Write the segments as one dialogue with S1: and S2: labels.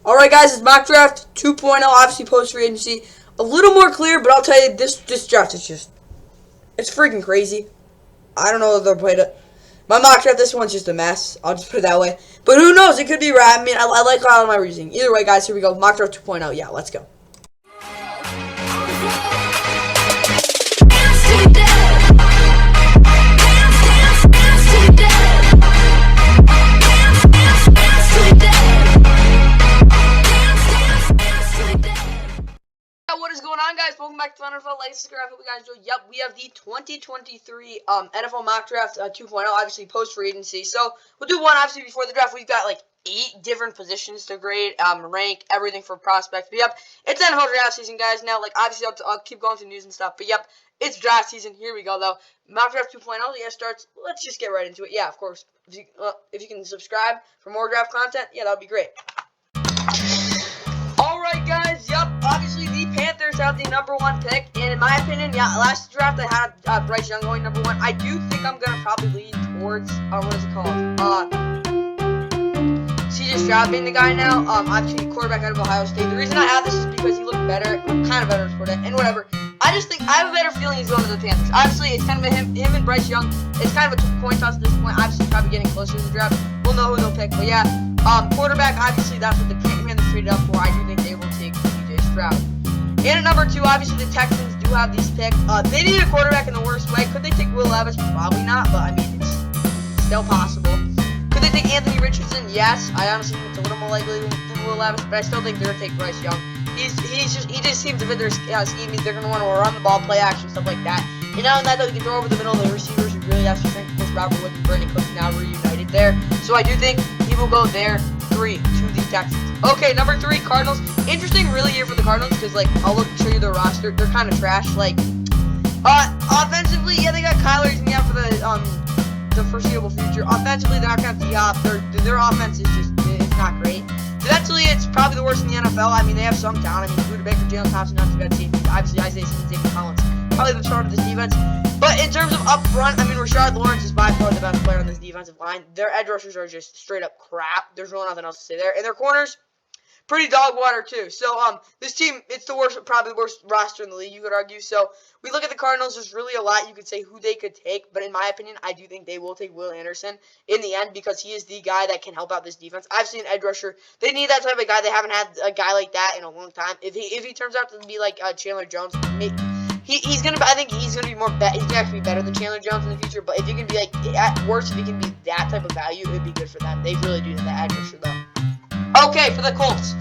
S1: Alright guys, it's mock draft 2.0, obviously post free agency. A little more clear, but I'll tell you, this draft is just, it's freaking crazy. I don't know if they'll play it. My mock draft, this one's just a mess. I'll just put it that way. But who knows, it could be right. I mean, I like a lot of my reasoning. Either way, guys, here we go. Mock draft 2.0. Yeah, let's go. What is going on, guys? Welcome back to NFL. Like, subscribe. Hope you guys enjoy. Yep, we have the 2023 NFL mock draft 2.0, obviously post free agency. So we'll do one obviously before the draft. We've got like 8 different positions to grade, rank, everything for prospects. But yep, it's NFL draft season, guys. Now, like, obviously I'll keep going through news and stuff. But yep, it's draft season. Here we go, though. Mock draft 2.0. Yeah, starts. Let's just get right into it. Yeah, of course. If you can subscribe for more draft content, yeah, that would be great. Alright, guys, yep, obviously the Panthers have the #1 pick, and in my opinion, yeah, last draft I had Bryce Young going #1. I do think I'm going to probably lean towards, what is it called, CJ Stroud being the guy now, obviously quarterback out of Ohio State. The reason I have this is because he looked better, kind of better for it, and whatever. I just think, I have a better feeling he's going to the Panthers. Obviously, it's kind of him and Bryce Young, it's kind of a coin toss at this point, obviously probably getting closer to the draft. We'll know who they'll pick, but yeah, quarterback, obviously that's what the Panthers traded up for. I do think they will take CJ Stroud. And at #2, obviously the Texans do have these picks. They need a quarterback in the worst way. Could they take Will Levis? Probably not, but I mean, it's still possible. Could they take Anthony Richardson? Yes. I honestly think it's a little more likely than Will Levis, but I still think they're going to take Bryce Young. He just seems to fit their scheme. They're going to want to run the ball, play action, stuff like that. And not only that, though, he can throw over the middle of the receivers who really have to strength. Of course, Robert Woods and Brandon Cooks now reunited there. So I do think he will go there 3 to the Texans. Okay, #3, Cardinals. Interesting, really, year for the Cardinals because, like, I'll show you their roster. They're kind of trash. Like, offensively, yeah, they got Kyler. He's out for the foreseeable future. Offensively, they're not going to have Diop. Their offense is just, it's not great. Defensively, it's probably the worst in the NFL. I mean, they have some talent. I mean, Buda Baker, Jalen Thompson, not too bad safety. Obviously, Isaiah Simmons, David Collins. Probably the start of this defense. But in terms of up front, I mean, Rashard Lawrence is by far the best player on this defensive line. Their edge rushers are just straight up crap. There's really nothing else to say there. And their corners, pretty dog water too. So this team, it's the worst, probably the worst roster in the league, you could argue. So we look at the Cardinals. There's really a lot you could say who they could take, but in my opinion, I do think they will take Will Anderson in the end because he is the guy that can help out this defense. I've seen edge rusher. They need that type of guy. They haven't had a guy like that in a long time. If he turns out to be like Chandler Jones, he's gonna. I think he's gonna be more. He's gonna actually be better than Chandler Jones in the future. But if he can be like at worst, if he can be that type of value, it would be good for them. They really do need that edge rusher though. Okay, for the Colts.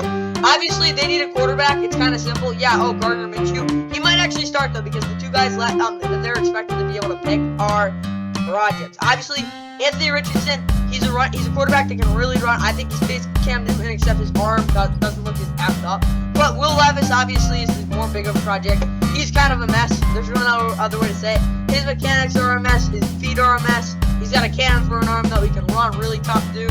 S1: Obviously, they need a quarterback. It's kind of simple. Yeah, Gardner Minshew. He might actually start, though, because the 2 guys that they're expected to be able to pick are projects. Obviously, Anthony Richardson, he's a quarterback that can really run. I think he's basically Cam Newton, except his arm doesn't look as amped up. But Will Levis, obviously, is more big of a project. He's kind of a mess. There's really no other way to say it. His mechanics are a mess. His feet are a mess. He's got a cannon for an arm, though. He can run, really tough dude.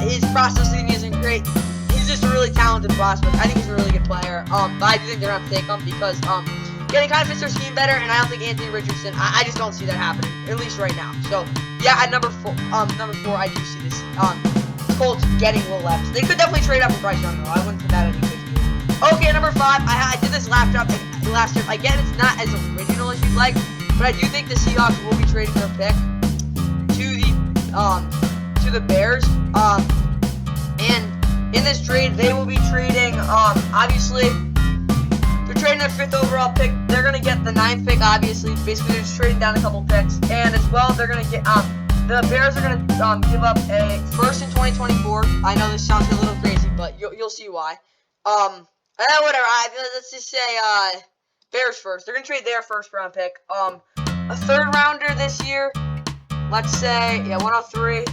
S1: His processing isn't great. He's just a really talented prospect. I think he's a really good player. But I do think they're going to take him because, yeah, they kind of fits their scheme better, and I don't think Anthony Richardson, I just don't see that happening, at least right now. So, yeah, at number four, I do see this, Colts getting Will Levis. They could definitely trade up with Bryce Young, though. I wouldn't put that any good. Okay, #5, I did this last year. Again, it's not as original as you'd like, but I do think the Seahawks will be trading their pick to the Bears, and in this trade, they will be trading, obviously, they're trading their 5th overall pick. They're going to get the 9th pick, obviously. Basically, they're just trading down a couple picks. And as well, they're going to get, the Bears are going to give up a first in 2024. I know this sounds a little crazy, but you'll see why. Whatever. Let's just say, Bears first. They're going to trade their 1st round pick. A 3rd rounder this year. Let's say, yeah, 103.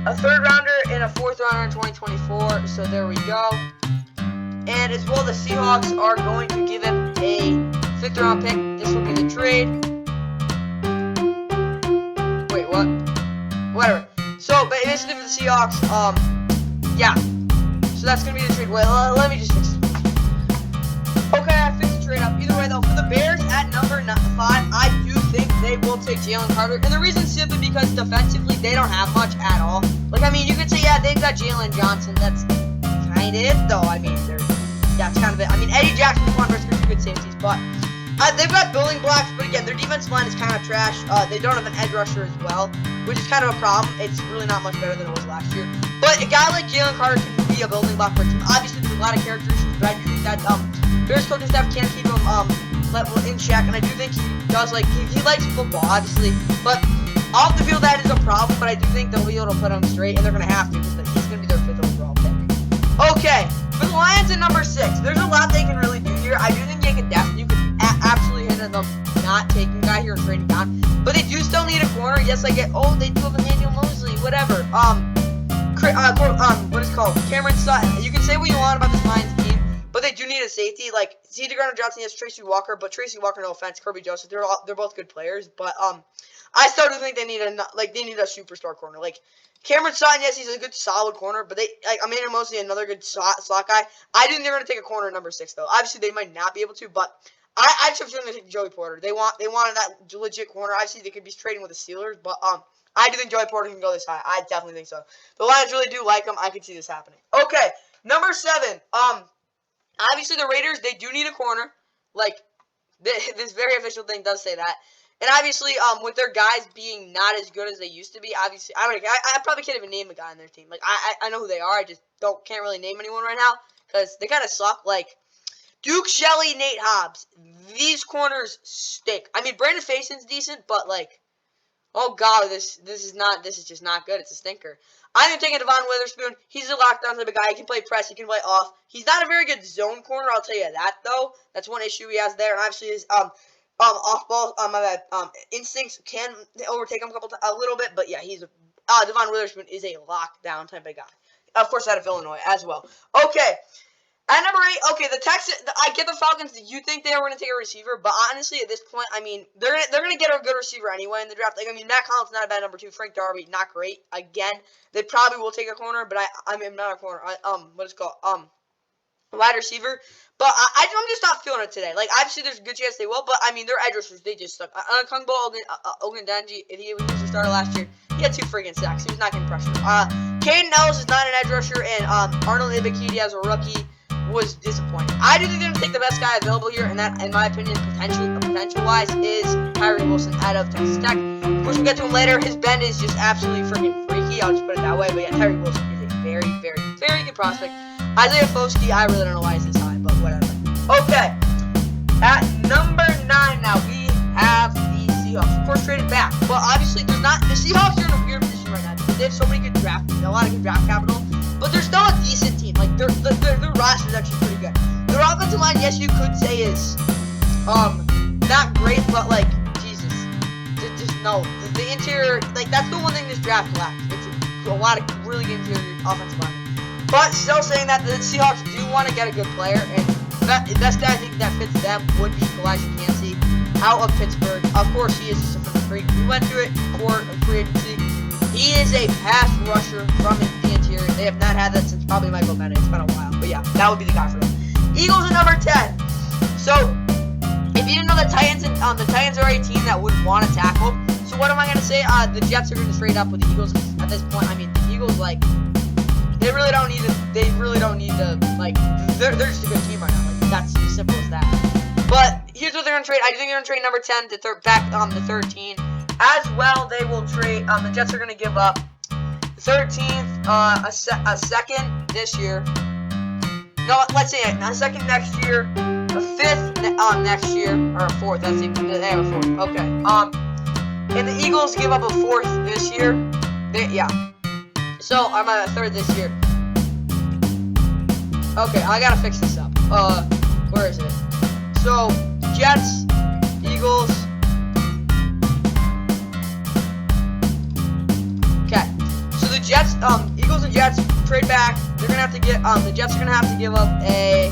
S1: A 3rd rounder and a 4th rounder in 2024. So there we go. And as well, the Seahawks are going to give him a 5th round pick. This will be the trade. Wait, what? Whatever. So, but basically for the Seahawks, yeah. So that's going to be the trade. Wait, let me just fix this. Okay, I fixed the trade up. Either way, though, for the Bears at number 5, I do think they will take Jalen Carter. And the reason simply because defensively, they don't have much at all. Like, I mean, you could say, yeah, they've got Jalen Johnson. That's it, though. I mean, that's kind of it. I mean, Eddie Jackson and Quan Brisker are good safeties, but they've got building blocks, but again, their defensive line is kind of trash. They don't have an edge rusher as well, which is kind of a problem. It's really not much better than it was last year. But a guy like Jalen Carter can be a building block for a team. Obviously, there's a lot of characteristics, but I do think that Bears coaching staff can't keep him in check, and I do think he does he likes football, obviously, but off the field that is a problem. But I do think they'll be able to put him straight, and they're going to have to because he's going to be their 5th overall pick. Okay, for the Lions at number 6, there's a lot they can really do here. I do think you could absolutely hit them not taking a guy here and trading down, but they do still need a corner. Yes, I get. Oh, they do have Emmanuel Mosley, whatever. What is it called? Cameron Sutton. You can say what you want about this Lions team, but they do need a safety. Like C.J. Gardner-Johnson has Tracy Walker, but Tracy Walker, no offense, Kirby Joseph, they're both good players, but I still do think they need a superstar corner. Like Cameron Sutton, yes, he's a good solid corner, but Emmanuel Mosley, another good slot guy. I do think they're gonna take a corner at number 6 though. Obviously they might not be able to, but I just have a feeling they take Joey Porter. They wanted that legit corner. Obviously they could be trading with the Steelers, but I do think Joey Porter can go this high. I definitely think so. The Lions really do like him. I can see this happening. Okay, number 7. Obviously the Raiders, they do need a corner. Like this very official thing does say that. And obviously, with their guys being not as good as they used to be, obviously, I probably can't even name a guy on their team. Like I know who they are. I just can't really name anyone right now because they kind of suck. Like Duke Shelley, Nate Hobbs. These corners stink. I mean, Brandon Facyon's decent, but oh god, this is just not good. It's a stinker. I'm taking Devon Witherspoon. He's a lockdown type of guy. He can play press. He can play off. He's not a very good zone corner. I'll tell you that though. That's one issue he has there. And obviously his off ball instincts can overtake him a little bit. But yeah, Devon Witherspoon is a lockdown type of guy. Of course, out of Illinois as well. Okay. At number 8, okay, the Texans. I get the Falcons. You think they were going to take a receiver, but honestly, at this point, I mean, they're going to get a good receiver anyway in the draft. Like, I mean, Matt Collins not a bad number 2. Frank Darby not great. Again, they probably will take a corner, but I mean, not a corner. What is it called? Wide receiver. But I'm just not feeling it today. Like, obviously, there's a good chance they will, but I mean, their edge rushers, they just suck. Kungbo Ogundenji, if he was a starter last year, he had 2 freaking sacks. He was not getting pressure. Caden Ellis is not an edge rusher, and Arnold Ibikidi as a rookie was disappointing. I do think they're going to take the best guy available here, and that, in my opinion, potential-wise, is Tyree Wilson out of Texas Tech. Of course, we'll get to him later. His bend is just absolutely freaking freaky. I'll just put it that way. But yeah, Tyree Wilson is a very, very, very good prospect. Isaiah Foskey, I really don't know why he's this high, but whatever. Okay. At number 9 now, we have the Seahawks. Of course, traded back. But obviously, the Seahawks are in a weird position right now because they have so many good a lot of good draft capital. But they're still a decent team. Like, their roster is actually pretty good. Their offensive line, yes, you could say is, not great, but, like, Jesus. Just no. The interior, like, that's the one thing this draft lacks. It's a lot of really good interior offensive line. But still saying that the Seahawks do want to get a good player, and the best guy I think that fits them would be Elijah Cansey out of Pittsburgh. Of course, he is just a freak. We went through it, court of free agency. He is a pass rusher from the interior. They have not had that since probably Michael Bennett. It's been a while. But yeah, that would be the guy for them. Eagles at number 10. So, if you didn't know, the Titans are a team that would want to tackle. So what am I going to say? The Jets are going to trade up with the Eagles. At this point, I mean, the Eagles, like, they really don't need to, like, they're just a good team right now. Like, that's as simple as that. But here's what they're going to trade. I think they're going to trade number 10 to back to 13. As well, they will trade, the Jets are going to give up 13th, a second this year. No, let's say a second next year, a 5th next year, or a 4th. That's even, they have a 4th. Okay. And the Eagles give up a 4th this year. Yeah. So, I'm at a 3rd this year. Okay, I gotta fix this up. Where is it? So, Jets, Eagles. Okay. So the Jets, Eagles and Jets trade back. They're gonna have to get, the Jets are gonna have to give up a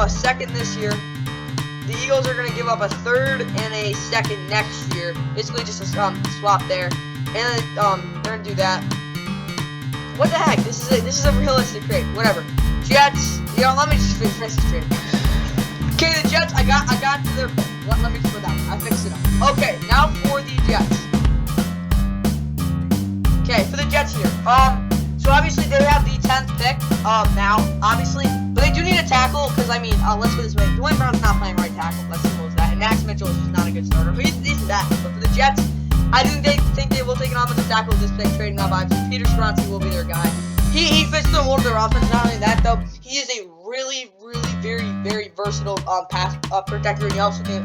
S1: second this year. The Eagles are gonna give up a 3rd and a 2nd next year. Basically just a swap there. And they're gonna do that. What the heck? This is a realistic trade. Whatever. Jets. Let me just finish this trade. Okay, the Jets. I got to their. Let me just put that. I fixed it up. Okay, now for the Jets. Okay, for the Jets here. So obviously they have 10th pick, now, obviously. But they do need a tackle, because, I mean, let's put it this way. Dwayne Brown's not playing right tackle. Let's suppose that. And Max Mitchell is just not a good starter. But he's that. But for the Jets, I do think they will take an offensive tackle with this pick, trading up. Obviously, Peter Skoronsky will be their guy. He fits the mold of their offense. Not only that, though, he is a really, very versatile pass protector. And he also can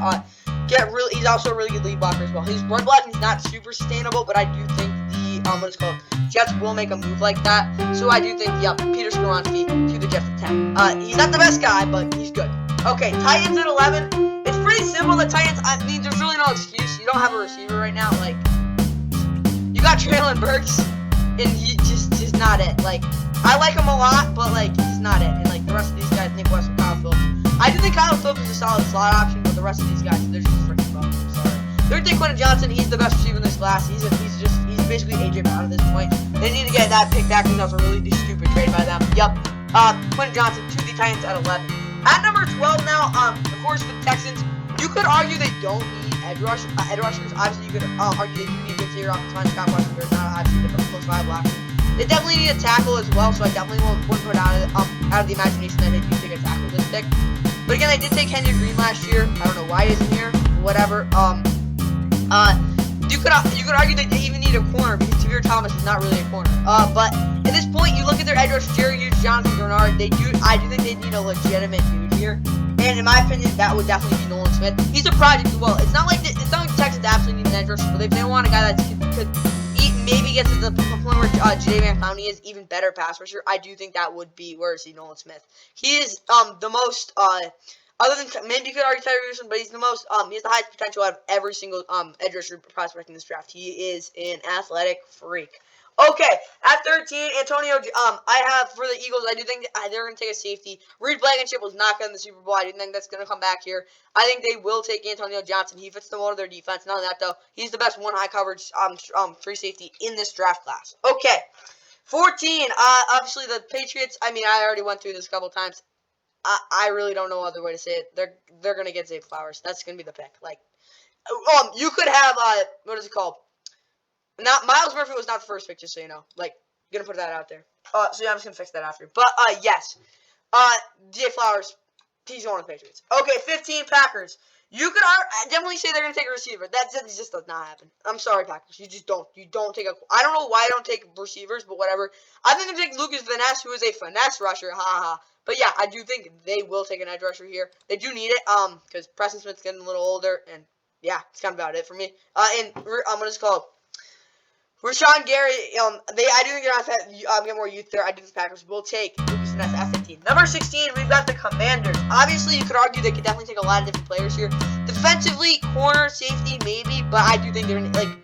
S1: he's also a really good lead blocker as well. His run blocking is not super sustainable, but I do think the Jets will make a move like that. So I do think, Peter Skoronsky to the Jets at 10. He's not the best guy, but he's good. Okay, Titans at 11. It's pretty simple. The Titans, I mean, there's really no excuse. You don't have a receiver right now. Like, you got Traylon Burks, and he just not it. Like, I like him a lot, but like, he's not it. And like the rest of these guys, Nick West and Kyle Phillips. I do think Kyle Phillips is a solid slot option, but the rest of these guys, they're just freaking bums. I'm sorry. They're taking Quentin Johnson. He's the best receiver in this class. He's basically AJ Brown at this point. They need to get that pick back, because that was a really stupid trade by them. Quentin Johnson to the Titans at 11. At number 12 now, of course, the Texans. You could argue they don't need edge rushers. Obviously, you could argue they do need good interior offensive line. Scott Washington is not obviously the most viable option. They definitely need a tackle as well, so I definitely wouldn't put it out of the imagination that they do take a tackle this pick. But again, they did take Henry Green last year. I don't know why he isn't here. Whatever. You could argue that they even need a corner, because Tavir Thomas is not really a corner. But at this point, you look at their edge rush, Jerry Hughes, Jonathan Bernard. I do think they need a legitimate dude here. And in my opinion, that would definitely be Nolan Smith. He's a project as well. It's not like the Texans absolutely need an edge rusher, but if they want a guy that could maybe get to the point where Jadeveon Clowney is even better pass rusher, I do think that would be, where is he, Nolan Smith. He is the most, other than, maybe you could argue Tyree Wilson, but he's the most, he has the highest potential out of every single edge rusher prospect in this draft. He is an athletic freak. Okay, at 13, Antonio, I have, for the Eagles, I do think they're going to take a safety. Reed Blankenship was not good in the Super Bowl. I do think that's going to come back here. I think they will take Antonio Johnson. He fits the mold of their defense. Not only that, though, he's the best one high coverage free safety in this draft class. Okay, 14, obviously the Patriots, I mean, I already went through this a couple times. I really don't know other way to say it. They're going to get Zay Flowers. That's going to be the pick. Like, you could have, what is it called? Now, Miles Murphy was not the first pick, just so you know. Like, gonna put that out there. So yeah, I'm just gonna fix that after. But, yes. Zay Flowers, he's going to the Patriots. Okay, 15, Packers. You could definitely say they're gonna take a receiver. That just does not happen. I'm sorry, Packers. You just don't. You don't take I don't know why I don't take receivers, but whatever. I think they take Lucas Van Ness, who is a finesse rusher. But yeah, I do think they will take an edge rusher here. They do need it, because Preston Smith's getting a little older, and yeah, it's kind of about it for me. And what is it called? Rashawn Gary, I do think they're going to get more youth there. I do think the Packers will take Lucas Van Ness at 15. Number 16, we've got the Commanders. Obviously, you could argue they could definitely take a lot of different players here. Defensively, corner, safety, maybe, but I do think they're going to,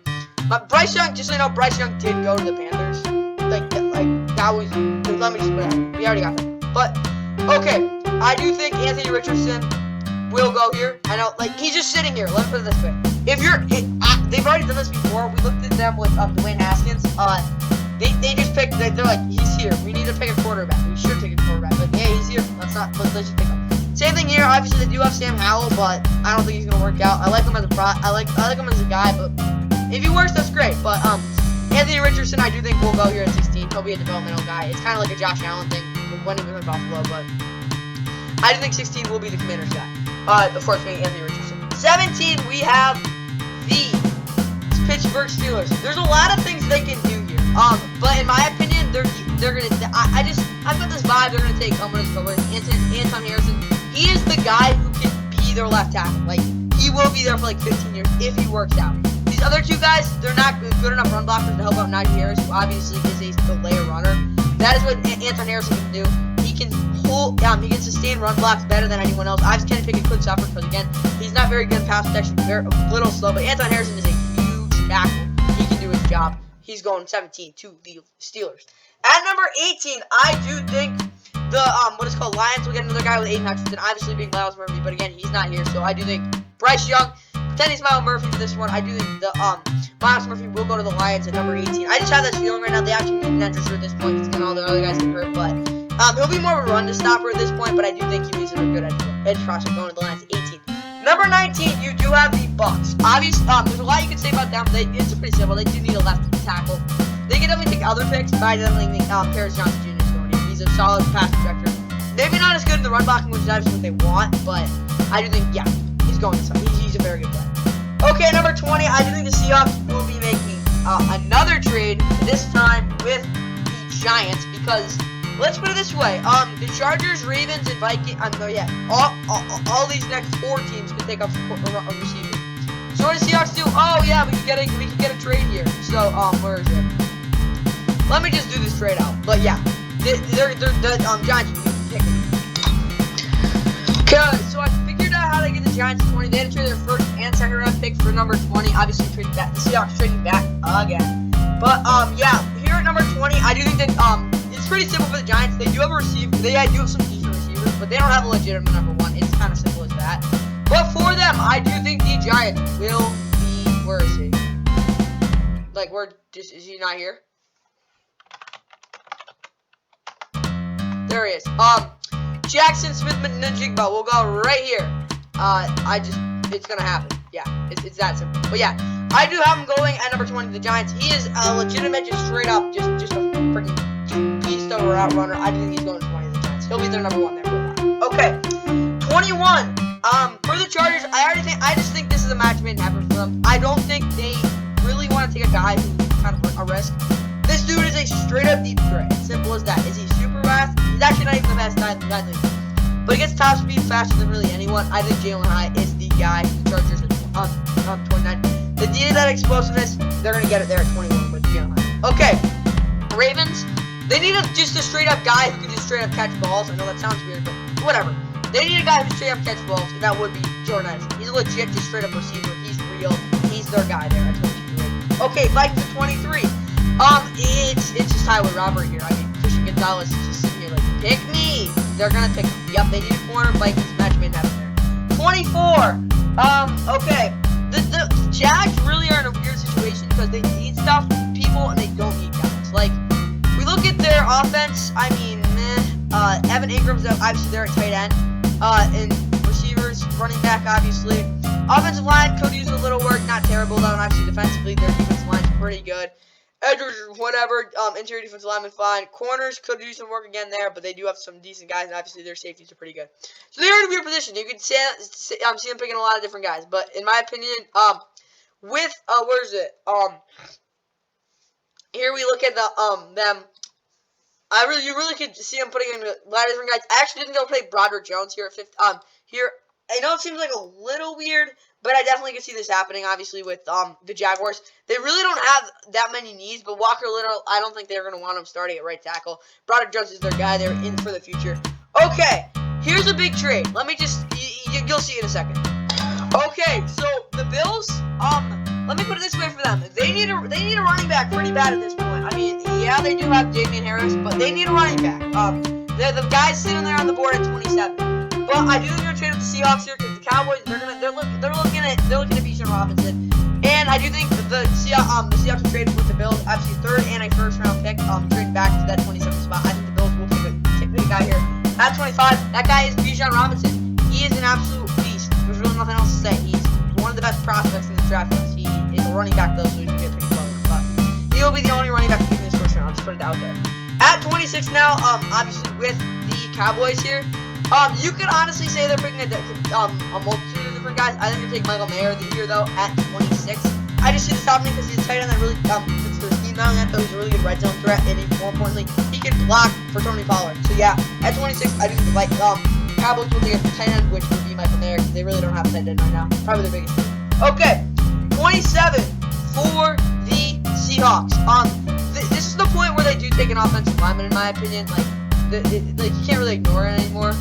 S1: but Bryce Young, just so you know, Bryce Young did go to the Panthers. That was, let me just put it out. We already got that. But, okay, I do think Anthony Richardson will go here. I know, he's just sitting here. Let me put it this way. If you're, they've already done this before. We looked at them with Dwayne Haskins. They just picked. They're like, he's here. We need to pick a quarterback. We should take a quarterback. But yeah, he's here. Let's just pick him. Same thing here. Obviously, they do have Sam Howell, but I don't think he's gonna work out. I like him as a I like him as a guy, but if he works, that's great. But Anthony Richardson, I do think will go here at 16. He'll be a developmental guy. It's kind of like a Josh Allen thing when he was in Buffalo, but I do think 16 will be the Commanders guy. Of course, being Anthony Richardson. 17, we have the Pittsburgh Steelers. There's a lot of things they can do here. But in my opinion, they're gonna. I've got this vibe. They're gonna take. Anton Harrison. He is the guy who can be their left tackle. Like, he will be there for 15 years if he works out. These other two guys, they're not good enough run blockers to help out Najee Harris, who obviously is a layer runner. That is what Anton Harrison can do. He can he can sustain run blocks better than anyone else. I just can't pick a quick suffer because, again, he's not very good in pass protection, a little slow, but Anton Harrison is a huge tackle. He can do his job. He's going 17 to the Steelers. At number 18, I do think the Lions will get another guy with Aiden Hutchinson, obviously being Miles Murphy, but again, he's not here, so I do think Bryce Young, pretending Miles Murphy for this one, I do think the Miles Murphy will go to the Lions at number 18. I just have that feeling right now they actually need an edge rusher at this point, because all the other guys get hurt, but he'll be more of a run to stopper at this point, but I do think he is a good edge prospect going to the Lions at 18. Number 19, you do have the Bucs. Obviously, there's a lot you can say about them. It's pretty simple. They do need a left tackle. They can definitely take other picks, but I definitely think Paris Johnson Jr. is going He's a solid pass protector. Maybe not as good in the run blocking, which is obviously what they want, but I do think, yeah, he's going this way. He's a very good player. Okay, number 20, I do think the Seahawks will be making another trade, this time with the Giants, because let's put it this way, the Chargers, Ravens, and Vikings, all these next 4 teams could take up a receiver. So what do the Seahawks do? Oh yeah, we can get a trade here. So where is it? Let me just do this trade out. But yeah, the Giants will be picking. Okay, so I figured out how to get the Giants 20. They had to trade their first and second round picks for number 20. Obviously trading back. The Seahawks trading back again. But yeah, here at number 20, I do think that it's pretty simple for the Giants. They do have a receiver. They do have some decent receivers, but they don't have a legitimate number 1. It's kind of simple as that. But for them, I do think the Giants will be. Where is he? Like, is he not here? There he is. Jackson Smith-Njigba will go right here. It's gonna happen. Yeah, it's that simple. But yeah, I do have him going at number 20 the Giants. He is a legitimate, just straight up, just a freaking beast of a route runner. I do think he's going to 20 the Giants. He'll be their number 1 there. Okay, 21. For the Chargers, I just think this is a match made in heaven for them. I don't think they really want to take a guy who's kind of a risk. This dude is a straight up deep threat. Simple as that. Is he super fast? He's actually not even the best guy in the league. But he gets top speed faster than really anyone. I think Jalen High is the guy for the Chargers at 29. The D that explosiveness, they're going to get it there at 21 with Jalen High. Okay, Ravens, they need just a straight up guy who can just straight up catch balls. I know that sounds weird, but whatever. They need a guy who straight up catch balls, and that would be Jordan Addison. He's a legit, just straight up receiver. He's real. He's their guy there at 22. Okay, Vikings at 23. It's just highway robbery here. I mean, Christian Gonzalez is just sitting here like, pick me. They're gonna pick him. Yep, they need a corner. Vikings match made happen there. 24. Okay. The Jags really are in a weird situation because they need stuff, people, and they don't need guys. Like, we look at their offense. I mean, Evan Ingram's obviously there at tight end. And receivers, running back, obviously. Offensive line could use a little work, not terrible though, and obviously defensively, their defensive line's pretty good. Edgers, whatever, interior defensive lineman, fine. Corners could do some work again there, but they do have some decent guys, and obviously their safeties are pretty good. So they're in a weird position. You can see them picking a lot of different guys, but in my opinion, where is it? Here we look at them. You really could see them putting in a lot of different guys. I actually didn't go play Broderick Jones here at 5th. Here, I know it seems like a little weird, but I definitely can see this happening, obviously, with the Jaguars. They really don't have that many needs, but Walker Little, I don't think they're going to want him starting at right tackle. Broderick Jones is their guy. They're in for the future. Okay, here's a big trade. Let me just, you'll see in a second. Okay, so the Bills, let me put it this way for them. They need a running back pretty bad at this point. I mean, yeah, they do have Damian Harris, but they need a running back. The guys sitting there on the board at 27. But I do think they're gonna trade with the Seahawks here because the Cowboys they're looking at Bijan Robinson, and I do think the Seahawks will trade with the Bills. Obviously, 3rd and a 1st round pick. Trade back to that 27 spot. I think the Bills will take a guy here at 25. That guy is Bijan Robinson. He is an absolute beast. There's really nothing else to say. He's one of the best prospects in the draft class. He is a running back though, so he's gonna get pretty close. But he will be the only running back to in this 1st round. I'll just put it out there. At 26 now, obviously with the Cowboys here. You could honestly say they're picking a multitude of different guys. I think they're taking Michael Mayer here, though, at 26. I just see this happening because he's a tight end that really fits their scheme now, and he's a really good red zone threat, and more importantly, he can block for Tony Pollard. So, yeah, at 26, I do like Cowboys will take a tight end, which would be Michael Mayer, because they really don't have a tight end right now. Probably their biggest team. Okay, 27 for the Seahawks. This is the point where they do take an offensive lineman, in my opinion. Like you can't really ignore it anymore.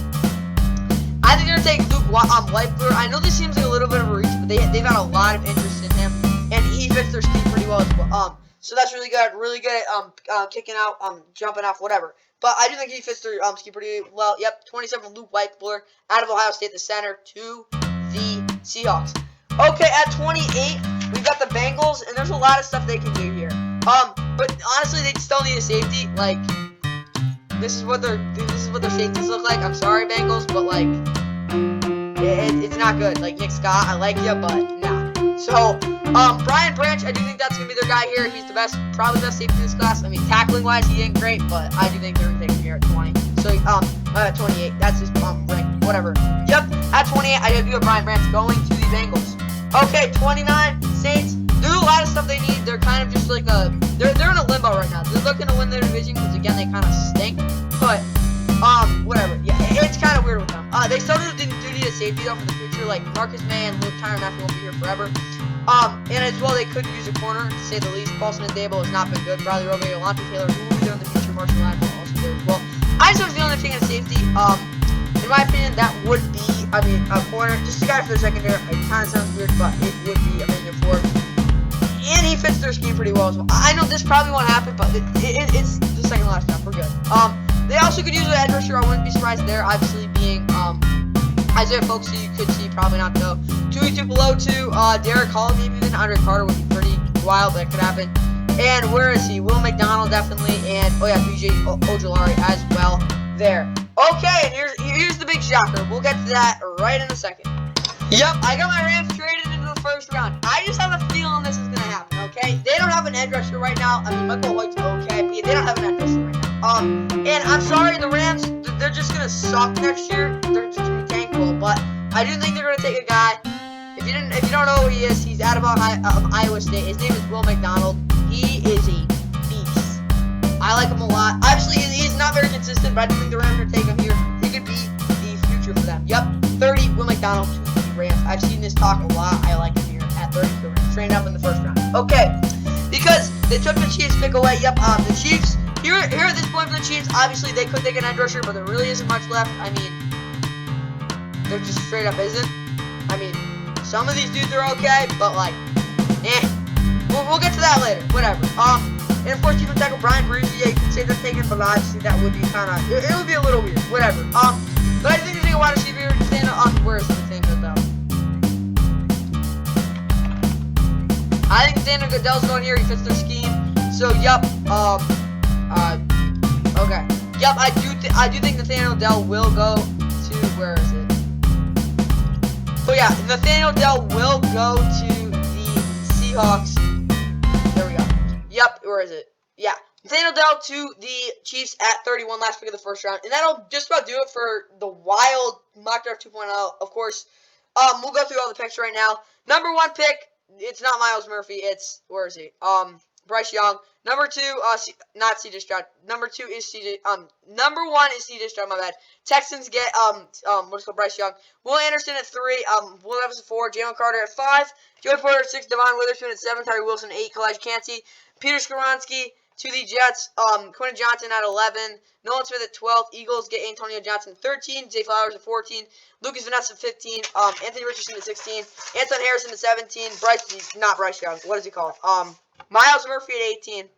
S1: I think they're gonna take Luke Whiteblur. I know this seems like a little bit of a reach, but they've had a lot of interest in him, and he fits their scheme pretty well as well. So that's really good at kicking out, jumping off, whatever. But I do think he fits their scheme pretty well. Yep, 27 Luke Whiteblur out of Ohio State, the center to the Seahawks. Okay, at 28, we've got the Bengals, and there's a lot of stuff they can do here. But honestly, they still need a safety. Like, this is what their safeties look like. I'm sorry, Bengals, but like, it's not good. Like, Nick Scott, I like you, but nah. So, Brian Branch, I do think that's going to be their guy here. He's the best, probably the best safety in this class. I mean, tackling-wise, he ain't great, but I do think they're going to take him here at 20. So, 28. That's his rank, whatever. Yep, at 28, I do have Brian Branch going to the Bengals. Okay, 29, Saints. There's a lot of stuff they need. They're kind of just like they're in a limbo right now. They're looking to win their division because, again, they kind of stink. But, whatever. Yeah, it's kind of weird with them. They started to do need a safety, though, for the future. Like, Marcus May and Luke Tyron Matthew won't be here forever. And as well, they could use a corner, to say the least. Paulson and Dable has not been good. Bradley Roby, Alontae Taylor, who will be there in the future. Marshall Line will also be there as well. I just have a feeling they're taking a safety. In my opinion, that would be, a corner. Just a guy for the secondary. It kind of sounds weird, but it would be Emmanuel Ford. And he fits their scheme pretty well as well. I know this probably won't happen, but it's the second last time. We're good. They also could use an edge rusher. I wouldn't be surprised there, obviously being Isaiah Folksy, you could see probably not though. 2 below 2, Derek Hall, maybe even Andre Carter would be pretty wild. That could happen. And where is he? Will McDonald definitely, and BJ Ojolari as well there. Okay, and here's the big shocker. We'll get to that right in a second. Yep, I got my Rams traded into the first round. I just have a feeling this is gonna happen. Okay, they don't have an edge rusher right now. I mean, Michael Hoyt's okay, but they don't have an edge rusher right now. And I'm sorry, the Rams, they're just gonna suck next year. They're just gonna be tankful, but I do think they're gonna take a guy. If you don't know who he is, he's out of Iowa State. His name is Will McDonald. He is a beast. I like him a lot. Obviously, he's not very consistent, but I do think the Rams are taking him here. He could be the future for them. Yep, 30, Will McDonald to the Rams. I've seen this talk a lot. I like him here at 30 for Rams. Trained up in the first round. Okay, because they took the Chiefs pick away. Yep, the Chiefs, here at this point for the Chiefs, obviously they could take an edge rusher, but there really isn't much left. I mean, there just straight up isn't. I mean, some of these dudes are okay, but like, We'll get to that later. Whatever. And of course, defensive tackle Brian Breezy. Yeah, you can say they're taking, but obviously that would be kind of. It would be a little weird. Whatever. But I think they're taking a wide receiver. Where is Nathaniel Goodell? I think Nathaniel Goodell's going here. He fits their scheme. So, yup. Okay. Yup. I do think Nathaniel Goodell will go to. Where is it? So yeah, Nathaniel Dell will go to the Seahawks. There we go. Yep, where is it? Yeah, Nathaniel Dell to the Chiefs at 31, last pick of the first round. And that'll just about do it for the wild mock draft 2.0. Of course, we'll go through all the picks right now. Number 1 pick, it's not Myles Murphy, it's, where is he? Bryce Young. Number 2, not CJ Stroud. Number 2 is number 1 is CJ Stroud, my bad. Texans get, what's called Bryce Young. Will Anderson at 3, Will Levis at 4, Jalen Carter at 5, Joey Porter at 6, Devon Witherspoon at 7, Tyree Wilson at 8, Kalijah Kancey, Peter Skoronski to the Jets, Quentin Johnson at 11, Nolan Smith at 12, Eagles get Antonio Johnson at 13, Zay Flowers at 14, Lucas Vanessa at 15, Anthony Richardson at 16, Anton Harrison at 17, not Bryce Young, what is he called? Myles Murphy at 18,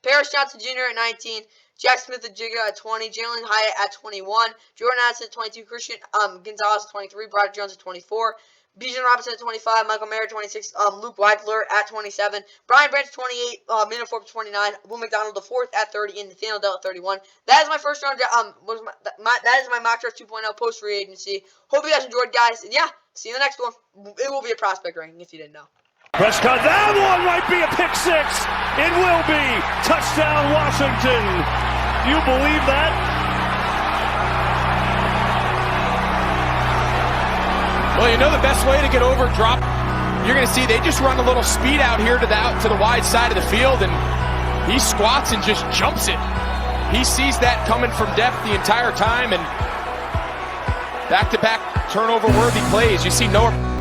S1: Paris Johnson Jr. at 19, Jack Smith at Jigga at 20, Jalen Hyatt at 21, Jordan Addison at 22, Christian Gonzalez at 23, Broderick Jones at 24, Bijan Robinson at 25, Michael Mayer at 26, Luke Weidler at 27, Brian Branch at 28, Minna Forbes at 29, Will McDonald the 4th at 30, and Nathaniel Dell at 31. That is my first round. That is my mock draft 2.0 post free agency. Hope you guys enjoyed, guys. And yeah, see you in the next one. It will be a prospect ranking if you didn't know.
S2: Prescott, that one might be a pick 6. It will be. Touchdown, Washington. You believe that?
S3: Well, you know the best way to get over drop. You're going to see they just run a little speed out here to the wide side of the field, and he squats and just jumps it. He sees that coming from depth the entire time, and back-to-back turnover-worthy plays. You see Noah.